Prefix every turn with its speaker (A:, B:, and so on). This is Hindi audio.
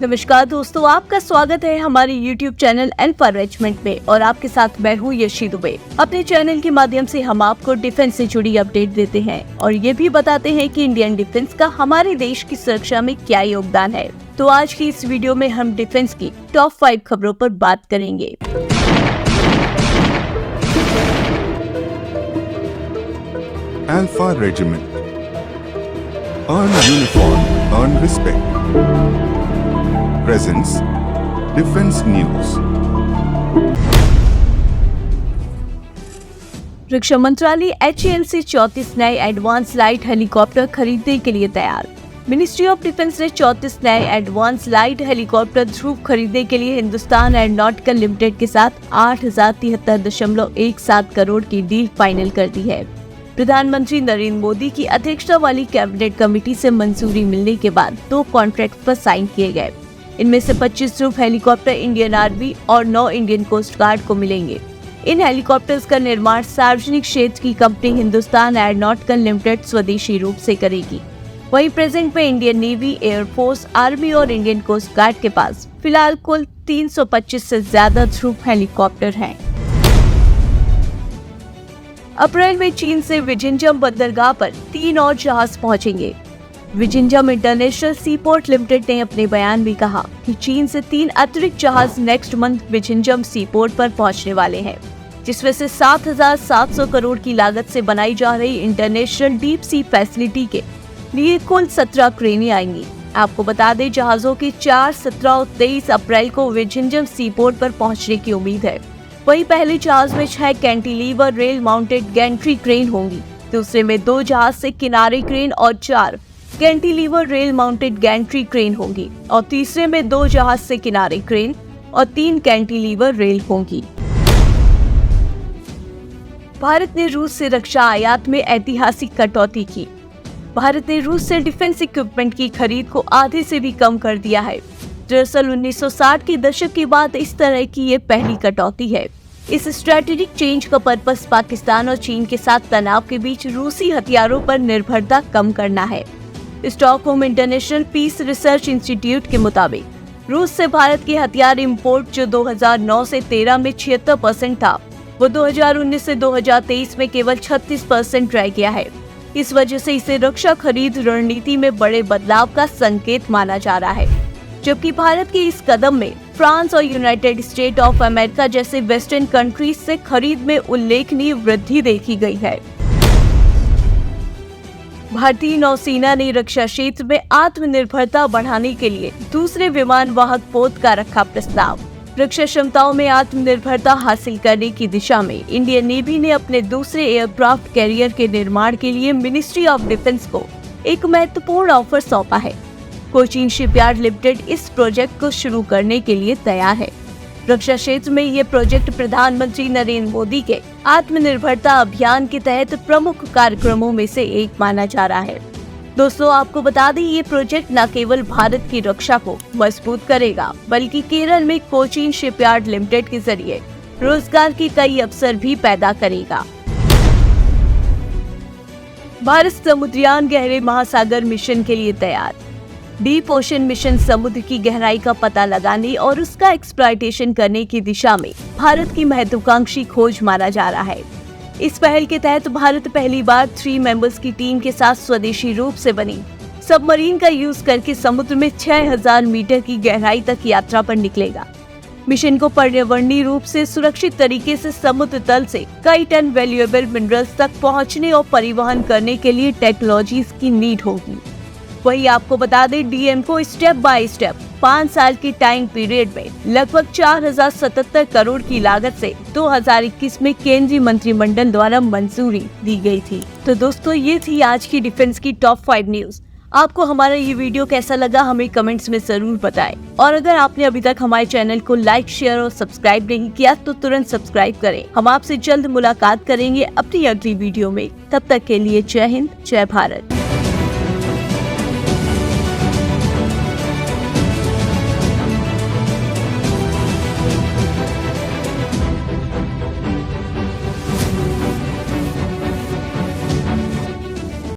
A: नमस्कार दोस्तों, आपका स्वागत है हमारे YouTube चैनल एनकरेजमेंट में और आपके साथ मैं हूँ यशी दुबे। अपने चैनल के माध्यम से हम आपको डिफेंस से जुड़ी अपडेट देते हैं और ये भी बताते हैं कि इंडियन डिफेंस का हमारे देश की सुरक्षा में क्या योगदान है। तो आज की इस वीडियो में हम डिफेंस की टॉप 5 खबरों पर बात करेंगे।
B: Alpha Regiment. Earn uniform, earn respect. Presents Defense News.
A: रक्षा मंत्रालय HAL से 34 नए एडवांस लाइट हेलीकॉप्टर खरीदने के लिए तैयार। मिनिस्ट्री ऑफ डिफेंस ने 34 नए एडवांस लाइट हेलीकॉप्टर ध्रुव खरीदने के लिए हिंदुस्तान एरोनॉटिकल लिमिटेड के साथ 8,073.17 करोड़ की डील फाइनल कर दी है। प्रधानमंत्री नरेंद्र मोदी की अध्यक्षता वाली कैबिनेट कमेटी से मंजूरी मिलने के बाद 2 कॉन्ट्रैक्ट पर साइन किए गए। इनमें से 25 ध्रुव हेलीकॉप्टर इंडियन आर्मी और 9 इंडियन कोस्ट गार्ड को मिलेंगे। इन हेलीकॉप्टर्स का निर्माण सार्वजनिक क्षेत्र की कंपनी हिंदुस्तान एरोनॉटिकल लिमिटेड स्वदेशी रूप से करेगी। वहीं प्रेजेंट में इंडियन नेवी, एयरफोर्स, आर्मी और इंडियन कोस्ट गार्ड के पास फिलहाल कुल 325 से ज्यादा ध्रुव हेलीकॉप्टर हैं। अप्रैल में चीन से विजिंजम बंदरगाह पर 3 और जहाज पहुंचेंगे। विजिंजम इंटरनेशनल सीपोर्ट लिमिटेड ने अपने बयान में कहा कि चीन से 3 अतिरिक्त जहाज नेक्स्ट मंथ विजिंजम सीपोर्ट पर पहुंचने वाले हैं, जिसमें से 7,700 करोड़ की लागत से बनाई जा रही इंटरनेशनल डीप सी फैसिलिटी के लिए कुल 17 क्रेनें आएंगी। आपको बता दें, जहाजों की 4, 17 और 23 अप्रैल को विजिंजम सीपोर्ट पर पहुंचने की उम्मीद है। वहीं पहले जहाज में 6 cantilever rail mounted gantry crane होंगी, दूसरे में 2 जहाज से किनारे क्रेन और 4 cantilever rail mounted gantry crane होंगी और तीसरे में 2 जहाज से किनारे क्रेन और 3 कैंटिलीवर रेल होंगी। भारत ने रूस से रक्षा आयात में ऐतिहासिक कटौती की। भारत ने रूस से डिफेंस इक्विपमेंट की खरीद को आधे से भी कम कर दिया है। दरअसल 1960 के दशक के बाद इस तरह की ये पहली कटौती है। इस स्ट्रेटेजिक चेंज का पर्पस पाकिस्तान और चीन के साथ तनाव के बीच रूसी हथियारों पर निर्भरता कम करना है। Stockholm International Peace Research Institute के मुताबिक रूस से भारत के हथियार इंपोर्ट जो 2009 से 13 में 76% था, वो 2019 से 2023 में केवल 36% रह गया है। इस वजह से इसे रक्षा खरीद रणनीति में बड़े बदलाव का संकेत माना जा रहा है। जबकि भारत के इस कदम में फ्रांस और यूनाइटेड स्टेट ऑफ अमेरिका जैसे वेस्टर्न कंट्रीज से खरीद में उल्लेखनीय वृद्धि देखी गई है। भारतीय नौसेना ने रक्षा क्षेत्र में आत्मनिर्भरता बढ़ाने के लिए दूसरे विमान वाहक पोत का रखा प्रस्ताव। रक्षा क्षमताओं में आत्मनिर्भरता हासिल करने की दिशा में इंडियन नेवी ने अपने दूसरे एयरक्राफ्ट कैरियर के निर्माण के लिए मिनिस्ट्री ऑफ डिफेंस को एक महत्वपूर्ण ऑफर सौंपा है। कोचीन शिपयार्ड लिमिटेड इस प्रोजेक्ट को शुरू करने के लिए तैयार है। रक्षा क्षेत्र में ये प्रोजेक्ट प्रधानमंत्री नरेंद्र मोदी के आत्मनिर्भरता अभियान के तहत प्रमुख कार्यक्रमों में से एक माना जा रहा है। दोस्तों, आपको बता दें, ये प्रोजेक्ट न केवल भारत की रक्षा को मजबूत करेगा, बल्कि केरल में कोचीन शिपयार्ड लिमिटेड के जरिए रोजगार के कई अवसर भी पैदा करेगा। भारत समुद्रयान गहरे महासागर मिशन के लिए तैयार। डीप ओशन मिशन समुद्र की गहराई का पता लगाने और उसका एक्सप्लॉयटेशन करने की दिशा में भारत की महत्वाकांक्षी खोज माना जा रहा है। इस पहल के तहत भारत पहली बार 3 मेंबर्स की टीम के साथ स्वदेशी रूप से बनी सबमरीन का यूज करके समुद्र में 6000 मीटर की गहराई तक यात्रा पर निकलेगा। मिशन को पर्यावरणीय रूप से सुरक्षित तरीके से समुद्र तल से कई टन वैल्यूएबल मिनरल्स तक पहुंचने और परिवहन करने के लिए टेक्नोलॉजीज की नीड होगी। वही आपको बता दें, डीएम को स्टेप बाय स्टेप 5 साल की टाइम पीरियड में लगभग 4,077 करोड़ की लागत से 2021 में केंद्रीय मंत्रिमंडल द्वारा मंजूरी दी गई थी। तो दोस्तों, ये थी आज की डिफेंस की टॉप 5 न्यूज। आपको हमारा ये वीडियो कैसा लगा हमें कमेंट्स में जरूर बताएं। और अगर आपने अभी तक हमारे चैनल को लाइक, शेयर और सब्सक्राइब नहीं किया तो तुरंत सब्सक्राइब करें। हम आपसे जल्द मुलाकात करेंगे अपनी अगली वीडियो में। तब तक के लिए जय हिंद, जय भारत।